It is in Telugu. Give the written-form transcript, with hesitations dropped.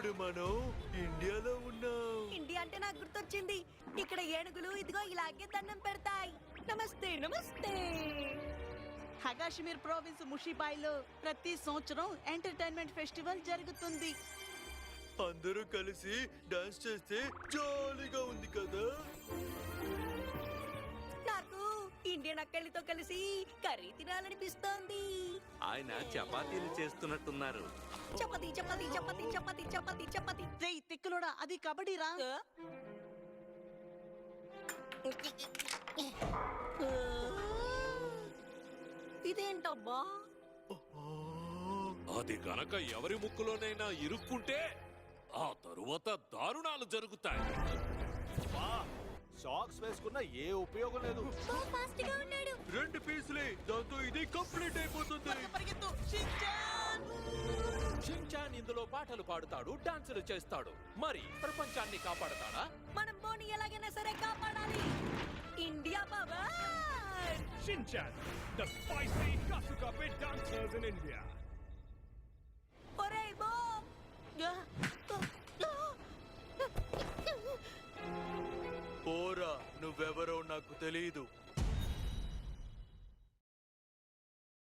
ఇప్పుడు మనం ఇండియాలో ఉన్నాం. ఇండియా అంటే నాకు గుర్తొచ్చింది. ఇక్కడ ఏనుగులు ఇదిగో ఇలాగే దండం పెడతాయి. నమస్తే నమస్తే. హగాషిమీర్ ప్రావిన్స్ ముషిబాయిలో ప్రతి సంవత్సరం ఎంటర్టైన్మెంట్ ఫెస్టివల్ జరుగుతుంది. అందరూ కలిసి డాన్స్ చేస్తే జాలీగా ఉంది కదా. నాకు ఇండియన్ అక్కడితో కలిసి కర్రీ తినాలనిపిస్తోంది. ఆయన చపాతీలు చేస్తున్నట్టున్నారు. చపాతి చపాతి చపాతి చపాతి చపాతి చపాతి. రేయ్ తిక్కులోడా, అది కబడ్డీరా. ఇదేంటబ్బా? అది గనక ఎవరి ముక్కులోనైనా ఇరుక్కుంటే ఆ తరువాత దారుణాలు జరుగుతాయి. సాక్స్ వేసుకున్న ఏ ఉపయోగం లేదు. ఫాస్ట్ గా ఉన్నాడు. 2 పీసులే, దాంతో ఇది కంప్లీట్ అయిపోతుంది. పరిగెత్తు షిన్చాన్. షిన్చాన్ ఇందులో పాటలు పాడుతాడు, డాన్సులు చేస్తాడు. మరి ప్రపంచాన్ని కాపాడతాడా? మనం బోని ఎలాగైనా సరే కాపాడాలి. India power. Shinchan, the spicy Kasuga bit dancers in India. ఒరేయ్ బో. పోరా, నువ్వెవరో నాకు తెలీదు.